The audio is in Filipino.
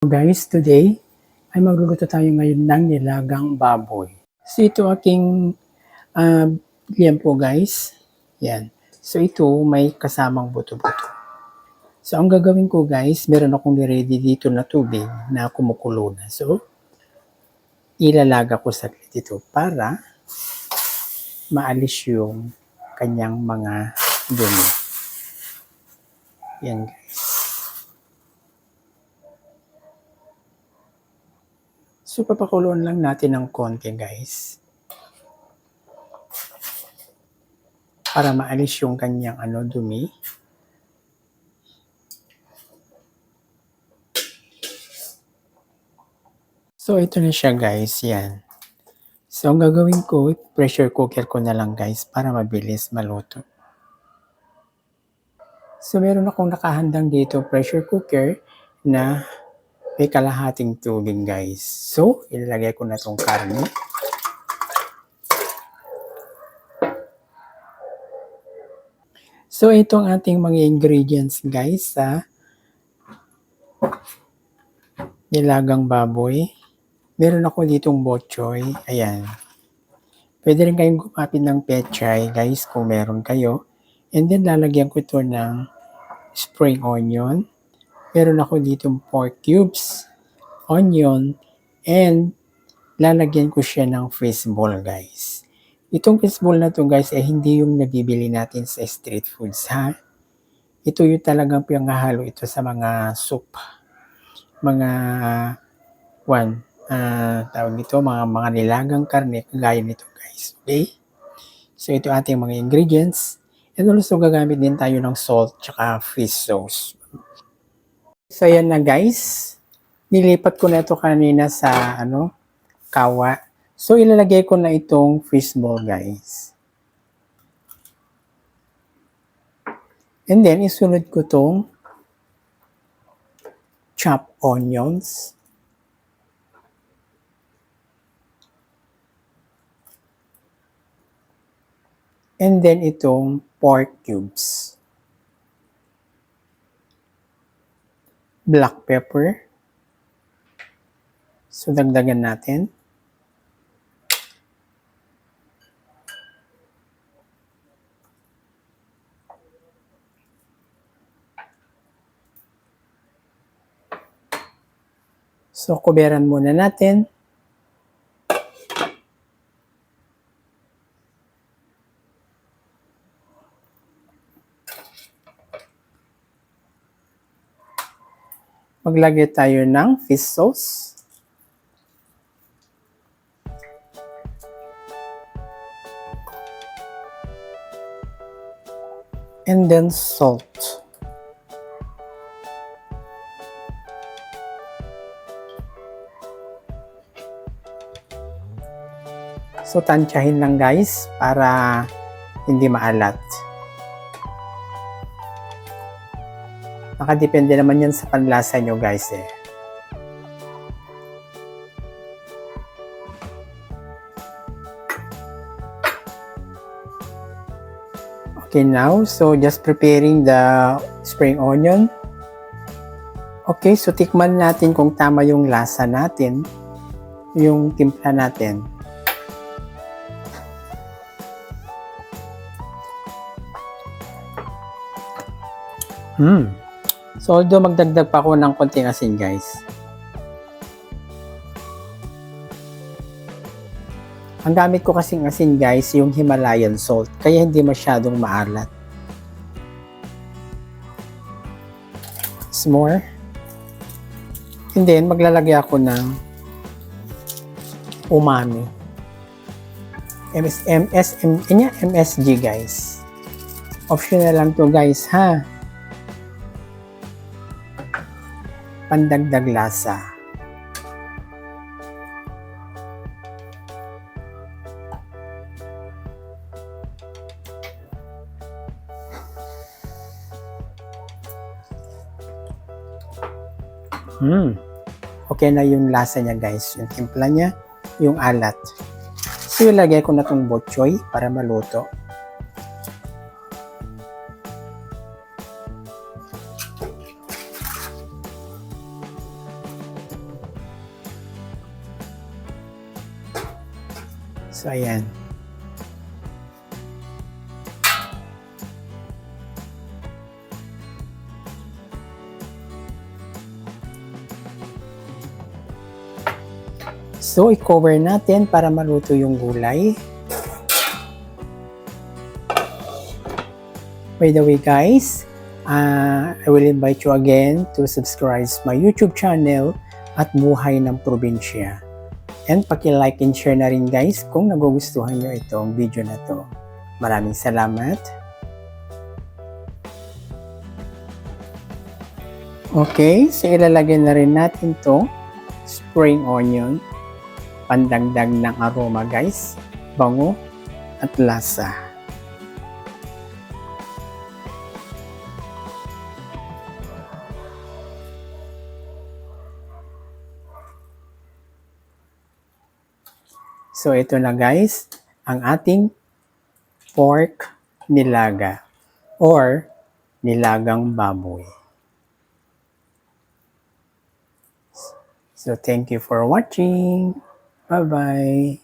Guys, today ay magluluto tayo ngayon ng nilagang baboy. So ito aking liempo guys. Yan. So ito may kasamang buto-buto. So ang gagawin ko guys, meron akong ready dito na tubig na kumukulo na. So ilalaga ko saglit ito para maalis yung kanyang mga dumi. Yan guys. So papakuloan lang natin ng konti guys. Para maalis yung kanyang dumi. So ito na siya guys, yan. So ang gagawin ko, pressure cooker ko na lang guys para mabilis maluto. So meron akong nakahandang dito pressure cooker na may kalahating tubig guys. So ilalagay ko na tong karne. So ito ang ating mga ingredients guys sa nilagang baboy. Meron ako ditong bok choy, ayan. Pwede rin kayong gumamit ng pechay guys kung meron kayo. And then lalagyan ko ito ng spring onion. Meron ako ditong pork cubes, onion, and lalagyan ko siya ng fishball guys. Itong fishball na to guys ay hindi yung nabibili natin sa street foods ha. Ito yung talagang pinanghalo ito sa mga soup. Mga tawag nito, mga nilagang karne kagaya nito guys. Okay? So ito ating mga ingredients. And also gagamit din tayo ng salt tsaka fish sauce. So yan na guys. Nilipat ko na ito kanina sa kawa. So ilalagay ko na itong fishball guys. And then isunod ko tong chopped onions. And then itong pork cubes. Black pepper. So dagdagan natin. So kuberan muna natin. Maglagay tayo ng fish sauce. And then salt. So tansyahin lang guys para hindi maalat. Nakadepende naman yan sa panlasa nyo guys eh. Okay now, so just preparing the spring onion. Okay, so tikman natin kung tama yung lasa natin, yung timpla natin. So although magdagdag pa ako ng konting asin guys. Ang gamit ko kasing asin guys, yung Himalayan salt, kaya hindi masyadong maalat. It's more. And then maglalagay ako ng umami. MSG guys. Optional lang to guys ha. Pandagdag lasa. Okay na yung lasa niya guys, yung timpla niya, yung alat. So ilagay ko na tong bok choy para maluto. So, ayan. So, i-cover natin para maluto yung gulay. By the way guys, I will invite you again to subscribe my YouTube channel at Buhay ng Probinsya. And paki-like and share na rin guys kung nagugustuhan nyo itong video na to. Maraming salamat. Okay, so ilalagay na rin natin to spring onion. Pandagdag ng aroma guys, bango at lasa. So ito na guys, ang ating pork nilaga or nilagang baboy. So thank you for watching. Bye-bye.